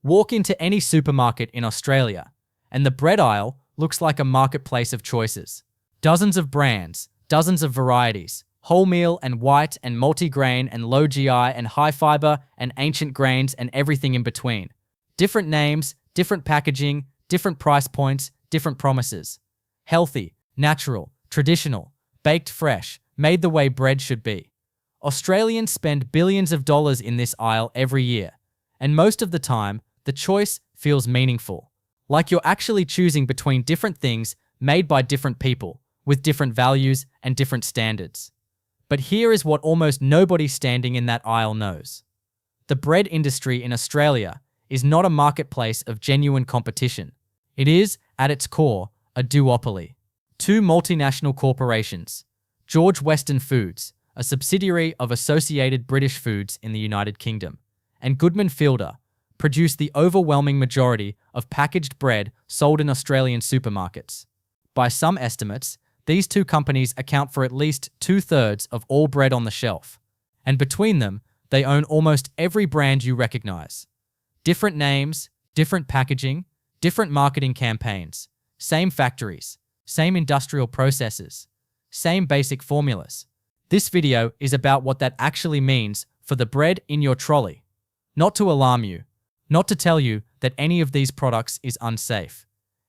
Walk into any supermarket in Australia, and the bread aisle looks like a marketplace of choices. Dozens of brands, dozens of varieties, wholemeal and white and multigrain and low GI and high fiber and ancient grains and everything in between. Different names, different packaging, different price points, different promises. Healthy, natural, traditional, baked fresh, made the way bread should be. Australians spend billions of dollars in this aisle every year, and most of the time, the choice feels meaningful. Like you're actually choosing between different things made by different people, with different values and different standards. But here is what almost nobody standing in that aisle knows. The bread industry in Australia is not a marketplace of genuine competition. It is, at its core, a duopoly. Two multinational corporations, George Weston Foods, a subsidiary of Associated British Foods in the United Kingdom, and Goodman Fielder, produce the overwhelming majority of packaged bread sold in Australian supermarkets. By some estimates, these two companies account for at least 2/3 of all bread on the shelf, and between them, they own almost every brand you recognize. Different names, different packaging, different marketing campaigns, same factories, same industrial processes, same basic formulas. This video is about what that actually means for the bread in your trolley. Not to alarm you, not to tell you that any of these products is unsafe.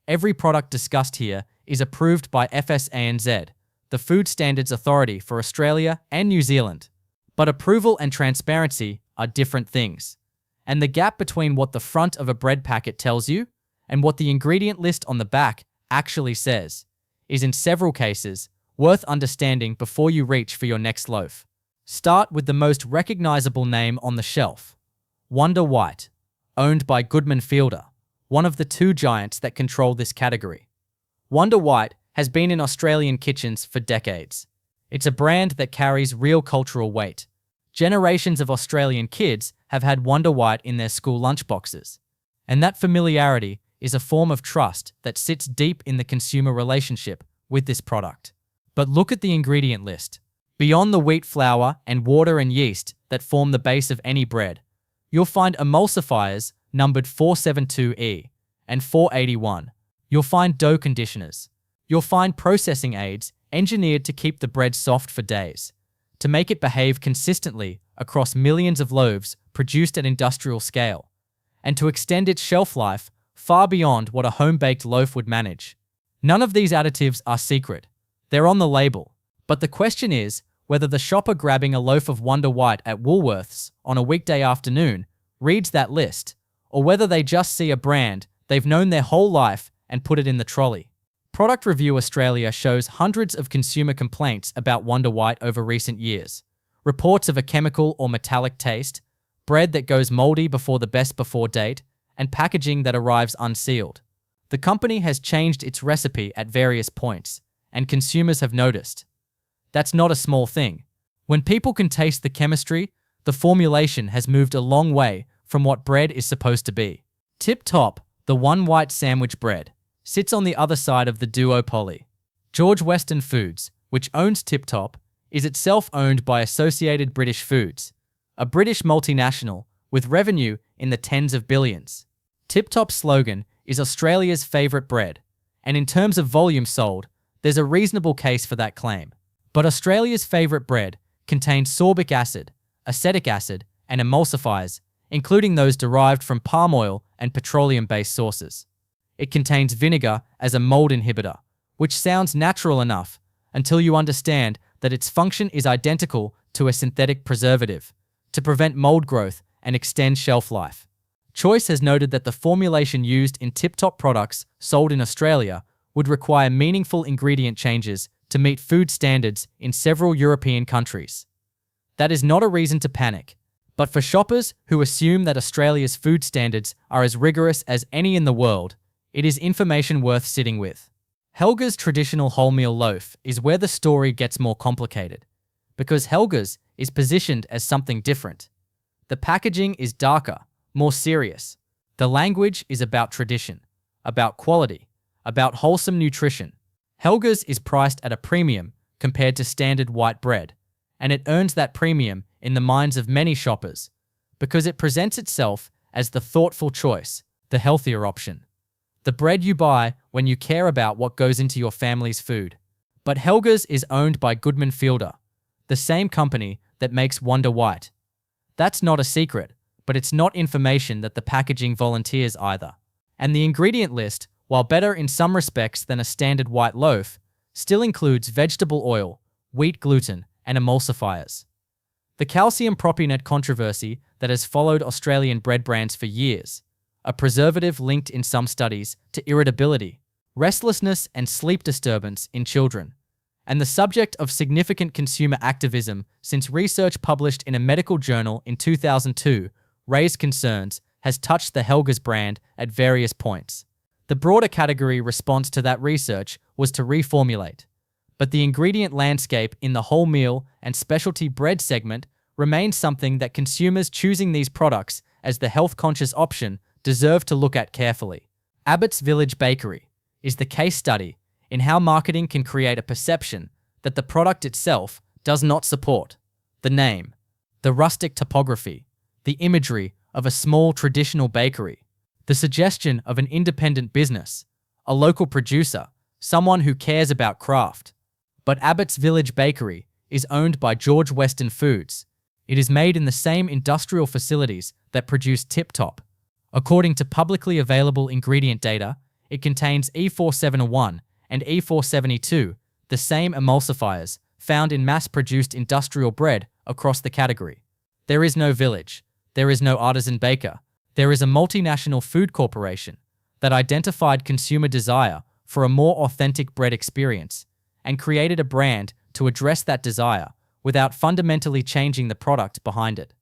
Every product discussed here is approved by FSANZ, the Food Standards Authority for Australia and New Zealand. But approval and transparency are different things. And the gap between what the front of a bread packet tells you and what the ingredient list on the back actually says is in several cases worth understanding before you reach for your next loaf. Start with the most recognizable name on the shelf, Wonder White, owned by Goodman Fielder, one of the two giants that control this category. Wonder White has been in Australian kitchens for decades. It's a brand that carries real cultural weight. Generations of Australian kids have had Wonder White in their school lunchboxes. And that familiarity is a form of trust that sits deep in the consumer relationship with this product. But look at the ingredient list. Beyond the wheat flour and water and yeast that form the base of any bread, you'll find emulsifiers numbered 472E and 481. You'll find dough conditioners. You'll find processing aids engineered to keep the bread soft for days, to make it behave consistently across millions of loaves produced at industrial scale, and to extend its shelf life far beyond what a home-baked loaf would manage. None of these additives are secret. They're on the label. But the question is whether the shopper grabbing a loaf of Wonder White at Woolworths on a weekday afternoon reads that list, or whether they just see a brand they've known their whole life and put it in the trolley. Product Review Australia shows hundreds of consumer complaints about Wonder White over recent years. Reports of a chemical or metallic taste, bread that goes moldy before the best before date, and packaging that arrives unsealed. The company has changed its recipe at various points, and consumers have noticed. That's not a small thing. When people can taste the chemistry, the formulation has moved a long way from what bread is supposed to be. Tip Top, the one white sandwich bread, sits on the other side of the duopoly. George Weston Foods, which owns Tip Top, is itself owned by Associated British Foods, a British multinational with revenue in the tens of billions. Tip Top's slogan is Australia's favourite bread, and in terms of volume sold, there's a reasonable case for that claim. But Australia's favourite bread contains sorbic acid, acetic acid, and emulsifiers, including those derived from palm oil and petroleum-based sources. It contains vinegar as a mold inhibitor, which sounds natural enough until you understand that its function is identical to a synthetic preservative, to prevent mold growth and extend shelf life. Choice has noted that the formulation used in Tip Top products sold in Australia would require meaningful ingredient changes to meet food standards in several European countries. That is not a reason to panic, but for shoppers who assume that Australia's food standards are as rigorous as any in the world, it is information worth sitting with. Helga's traditional wholemeal loaf is where the story gets more complicated, because Helga's is positioned as something different. The packaging is darker, more serious. The language is about tradition, about quality, about wholesome nutrition. Helga's is priced at a premium compared to standard white bread, and it earns that premium in the minds of many shoppers because it presents itself as the thoughtful choice, the healthier option. The bread you buy when you care about what goes into your family's food. But Helga's is owned by Goodman Fielder, the same company that makes Wonder White. That's not a secret, but it's not information that the packaging volunteers either. And the ingredient list, while better in some respects than a standard white loaf, still includes vegetable oil, wheat gluten, and emulsifiers. The calcium propionate controversy that has followed Australian bread brands for years, a preservative linked in some studies to irritability, restlessness, and sleep disturbance in children, and the subject of significant consumer activism since research published in a medical journal in 2002 raised concerns, has touched the Helga's brand at various points. The broader category response to that research was to reformulate, but the ingredient landscape in the whole meal and specialty bread segment remains something that consumers choosing these products as the health-conscious option deserve to look at carefully. Abbott's Village Bakery is the case study in how marketing can create a perception that the product itself does not support. The name, the rustic topography, the imagery of a small traditional bakery, the suggestion of an independent business, a local producer, someone who cares about craft. But Abbott's Village Bakery is owned by George Weston Foods. It is made in the same industrial facilities that produce Tip Top. According to publicly available ingredient data, it contains E4701 and E472, the same emulsifiers found in mass-produced industrial bread across the category. There is no village. There is no artisan baker. There is a multinational food corporation that identified consumer desire for a more authentic bread experience and created a brand to address that desire without fundamentally changing the product behind it.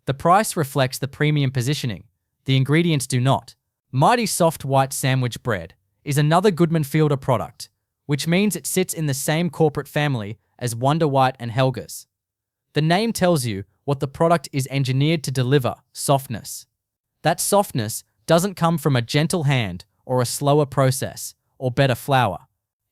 The price reflects the premium positioning. The ingredients do not. Mighty Soft White Sandwich Bread is another Goodman Fielder product, which means it sits in the same corporate family as Wonder White and Helga's. The name tells you what the product is engineered to deliver: softness. That softness doesn't come from a gentle hand or a slower process or better flour.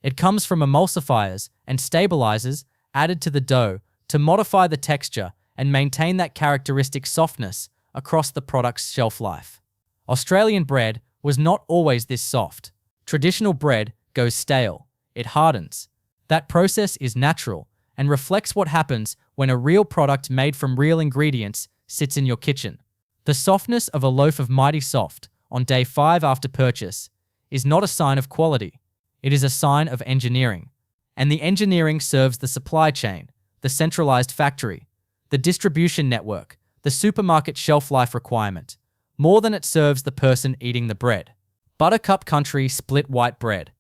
It comes from emulsifiers and stabilizers added to the dough to modify the texture and maintain that characteristic softness across the product's shelf life. Australian bread was not always this soft. Traditional bread goes stale. It hardens. That process is natural and reflects what happens when a real product made from real ingredients sits in your kitchen. The softness of a loaf of Mighty Soft on day 5 after purchase is not a sign of quality. It is a sign of engineering. And the engineering serves the supply chain, the centralized factory, the distribution network, the supermarket shelf life requirement, more than it serves the person eating the bread. Buttercup Country Split White Bread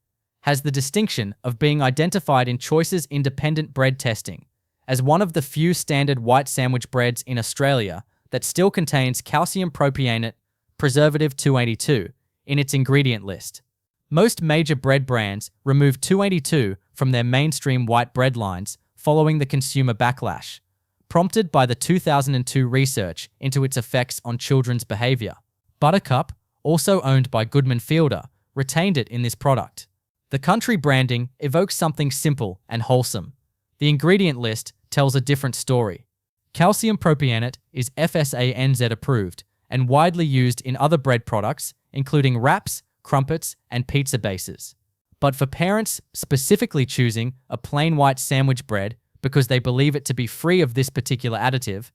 has the distinction of being identified in Choice's independent bread testing as one of the few standard white sandwich breads in Australia that still contains calcium propionate, preservative 282, in its ingredient list. Most major bread brands remove 282 from their mainstream white bread lines following the consumer backlash, prompted by the 2002 research into its effects on children's behavior. Buttercup, also owned by Goodman Fielder, retained it in this product. The country branding evokes something simple and wholesome. The ingredient list tells a different story. Calcium propionate is FSA-NZ approved and widely used in other bread products, including wraps, crumpets, and pizza bases. But for parents specifically choosing a plain white sandwich bread because they believe it to be free of this particular additive,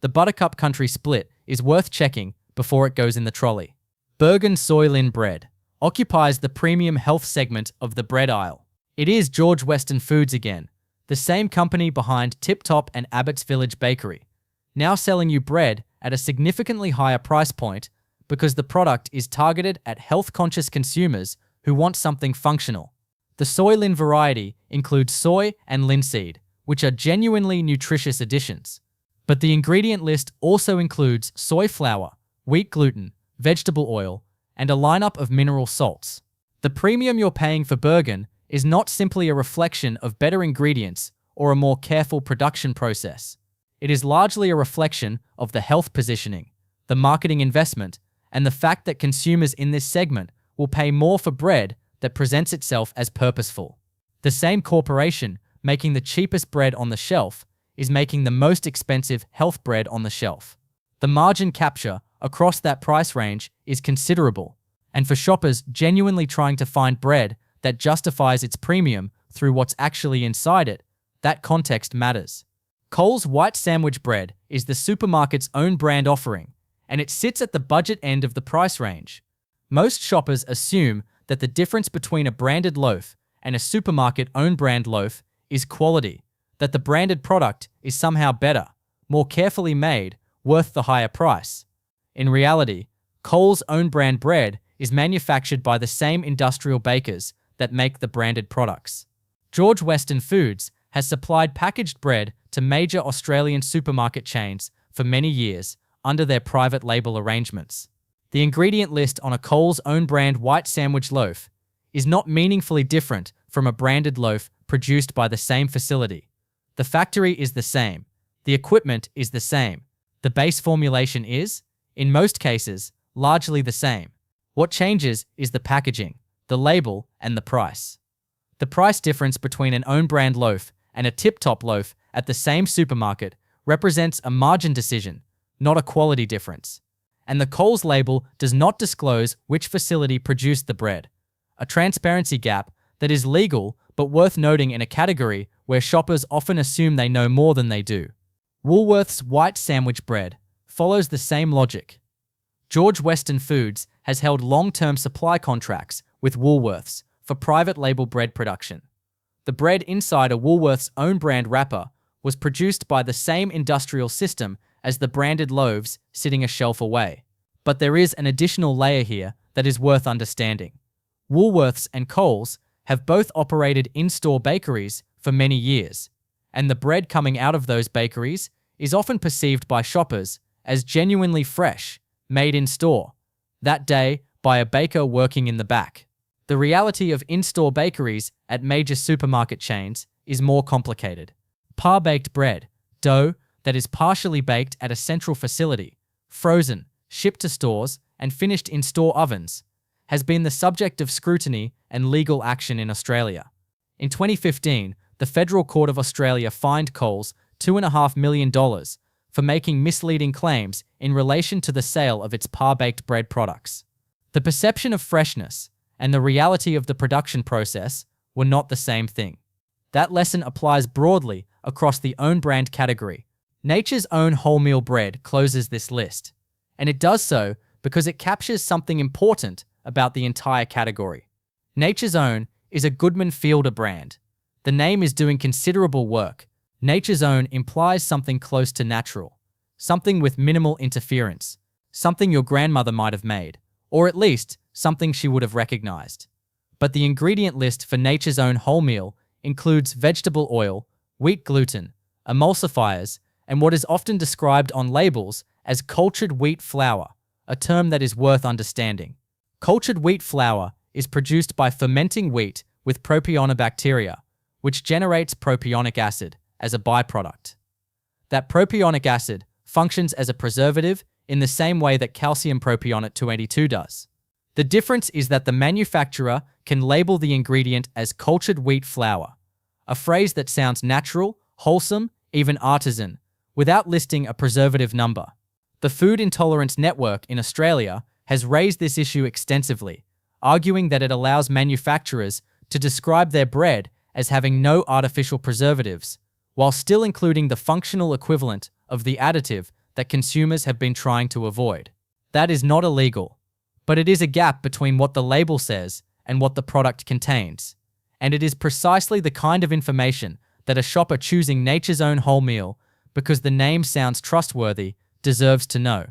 the Buttercup Country Split is worth checking before it goes in the trolley. Bergen Soylin Bread occupies the premium health segment of the bread aisle. It is George Weston Foods again, the same company behind Tip Top and Abbott's Village Bakery, now selling you bread at a significantly higher price point because the product is targeted at health-conscious consumers who want something functional. The Soylin variety includes soy and linseed, which are genuinely nutritious additions. But the ingredient list also includes soy flour, wheat gluten, vegetable oil, and a lineup of mineral salts. The premium you're paying for Bergen is not simply a reflection of better ingredients or a more careful production process. It is largely a reflection of the health positioning, the marketing investment, and the fact that consumers in this segment will pay more for bread that presents itself as purposeful. The same corporation making the cheapest bread on the shelf is making the most expensive health bread on the shelf. The margin capture across that price range is considerable, and for shoppers genuinely trying to find bread that justifies its premium through what's actually inside it, that context matters. Coles White Sandwich Bread is the supermarket's own brand offering, and it sits at the budget end of the price range. Most shoppers assume that the difference between a branded loaf and a supermarket own brand loaf is quality, that the branded product is somehow better, more carefully made, worth the higher price. In reality, Coles' own brand bread is manufactured by the same industrial bakers that make the branded products. George Weston Foods has supplied packaged bread to major Australian supermarket chains for many years under their private label arrangements. The ingredient list on a Coles own brand white sandwich loaf is not meaningfully different from a branded loaf produced by the same facility. The factory is the same. The equipment is the same. The base formulation is, in most cases, largely the same. What changes is the packaging, the label, and the price. The price difference between an own brand loaf and a tip-top loaf at the same supermarket represents a margin decision, not a quality difference. And the Coles label does not disclose which facility produced the bread, a transparency gap that is legal but worth noting in a category where shoppers often assume they know more than they do. Woolworths White Sandwich Bread follows the same logic. George Weston Foods has held long-term supply contracts with Woolworths for private label bread production. The bread inside a Woolworths own brand wrapper was produced by the same industrial system as the branded loaves sitting a shelf away. But there is an additional layer here that is worth understanding. Woolworths and Coles have both operated in-store bakeries for many years, and the bread coming out of those bakeries is often perceived by shoppers as genuinely fresh, made in store, that day by a baker working in the back. The reality of in-store bakeries at major supermarket chains is more complicated. Par-baked bread, dough that is partially baked at a central facility, frozen, shipped to stores, and finished in store ovens, has been the subject of scrutiny and legal action in Australia. In 2015, the Federal Court of Australia fined Coles $2.5 million for making misleading claims in relation to the sale of its par-baked bread products. The perception of freshness and the reality of the production process were not the same thing. That lesson applies broadly across the own brand category. Nature's Own wholemeal bread closes this list, and it does so because it captures something important about the entire category. Nature's Own is a Goodman Fielder brand. The name is doing considerable work. Nature's Own implies something close to natural, something with minimal interference, something your grandmother might have made, or at least something she would have recognized. But the ingredient list for Nature's Own wholemeal includes vegetable oil, wheat gluten, emulsifiers, and what is often described on labels as cultured wheat flour, a term that is worth understanding. Cultured wheat flour is produced by fermenting wheat with propionibacteria, which generates propionic acid as a byproduct. That propionic acid functions as a preservative in the same way that calcium propionate 282 does. The difference is that the manufacturer can label the ingredient as cultured wheat flour, a phrase that sounds natural, wholesome, even artisan, without listing a preservative number. The Food Intolerance Network in Australia has raised this issue extensively, arguing that it allows manufacturers to describe their bread as having no artificial preservatives, while still including the functional equivalent of the additive that consumers have been trying to avoid. That is not illegal, but it is a gap between what the label says and what the product contains. And it is precisely the kind of information that a shopper choosing Nature's Own wholemeal because the name sounds trustworthy deserves to know.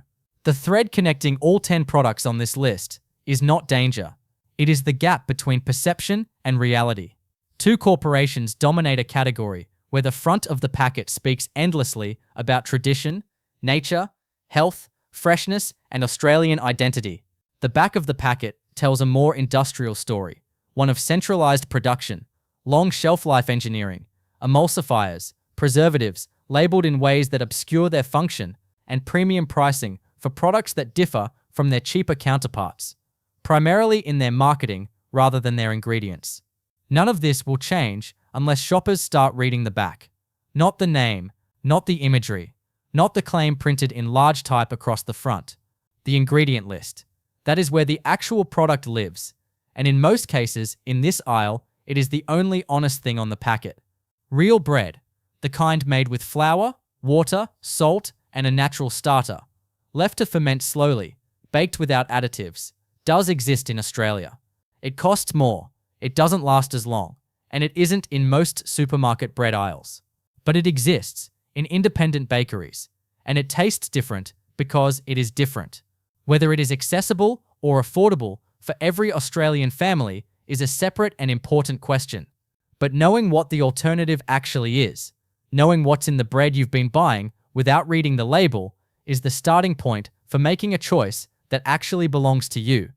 The thread connecting all 10 products on this list is not danger. It is the gap between perception and reality. Two corporations dominate a category where the front of the packet speaks endlessly about tradition, nature, health, freshness, and Australian identity. The back of the packet tells a more industrial story, one of centralized production, long shelf life engineering, emulsifiers, preservatives labeled in ways that obscure their function, and premium pricing for products that differ from their cheaper counterparts, primarily in their marketing rather than their ingredients. None of this will change unless shoppers start reading the back. Not the name, not the imagery, not the claim printed in large type across the front, the ingredient list. That is where the actual product lives. And in most cases, in this aisle, it is the only honest thing on the packet. Real bread, the kind made with flour, water, salt, and a natural starter, left to ferment slowly, baked without additives, does exist in Australia. It costs more, it doesn't last as long, and it isn't in most supermarket bread aisles. But it exists in independent bakeries, and it tastes different because it is different. Whether it is accessible or affordable for every Australian family is a separate and important question. But knowing what the alternative actually is, knowing what's in the bread you've been buying without reading the label, is the starting point for making a choice that actually belongs to you.